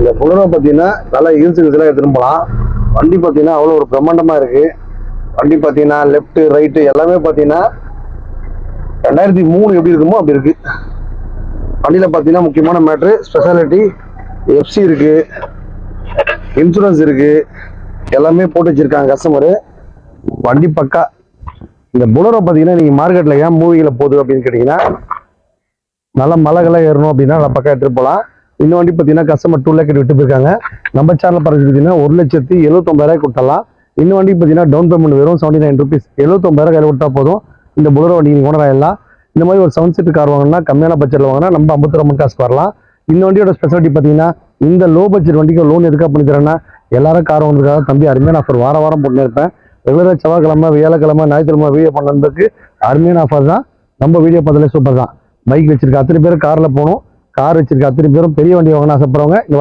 இந்த புலரை பார்த்தீங்கன்னா நல்லா ஈர்த்துக்கு எடுத்துன்னு போகலாம். வண்டி பார்த்தீங்கன்னா அவ்வளோ ஒரு பிரம்மாண்டமாக இருக்குது. வண்டி பார்த்தீங்கன்னா லெஃப்ட் ரைட்டு எல்லாமே பார்த்தீங்கன்னா 2003 எப்படி இருக்குமோ அப்படி இருக்குது. வண்டியில் பார்த்தீங்கன்னா முக்கியமான மேட்ரு ஸ்பெஷாலிட்டி எஃப்சி இருக்குது, இன்சூரன்ஸ் இருக்குது, எல்லாமே போட்டு வச்சுருக்காங்க கஸ்டமரு. வண்டி பக்கா. இந்த புலரை பார்த்தீங்கன்னா நீங்கள் மார்க்கெட்டில் ஏன் மூவிகளை போகுது அப்படின்னு கேட்டிங்கன்னா, நல்லா மலைகளாக ஏறணும் அப்படின்னா நல்லா பக்கம் எடுத்துகிட்டு போகலாம். இந்த வண்டி பார்த்தீங்கன்னா கஸ்டமர் 2 லேக் விட்டு போயிருக்காங்க. நம்ம சேனல் பார்த்தீங்கன்னா 1,79,000 கொடுத்தலாம். இந்த வண்டி பார்த்தீங்கன்னா டவுன் பேமெண்ட் வெறும் 79 rupees 79,000 கையில் விட்டா போதும். இந்த புலரோ வண்டி நீங்கள் ஓனர் ஆகிடலாம். இந்த மாதிரி ஒரு 7 சீட்டு கார் வாங்கினா கம்மியான பட்ஜெட்டில் வாங்கினா நம்ம 50 காசுக்கு வரலாம். இந்த வண்டியோட ஸ்பெஷாலிட்டி பார்த்தீங்கன்னா, இந்த லோ பட்ஜெட் வண்டிக்கு லோன் எதுக்காக பண்ணி தரேன்னா, எல்லாரும் கார் வாங்குறதுக்காக தம்பி அருமையான ஆஃபர் வாரம் போட்டு இருப்பேன். ரெகுலராக செவ்வாய்க்கிழமை, வியாழக்கிழமை, ஞாயிற்றுக்கிழமை வீடியோ பண்ணுறதுக்கு அருமையான ஆஃபர் தான். நம்ம வீடியோ பார்த்தாலே சூப்பர் தான். பைக் வச்சிருக்க அத்தனை பேரும் காரில் போகணும், கார் வச்சிருக்க அத்தனை பேரும் பெரிய வண்டி வாங்கினா ஆசைப்படுறவங்க இந்த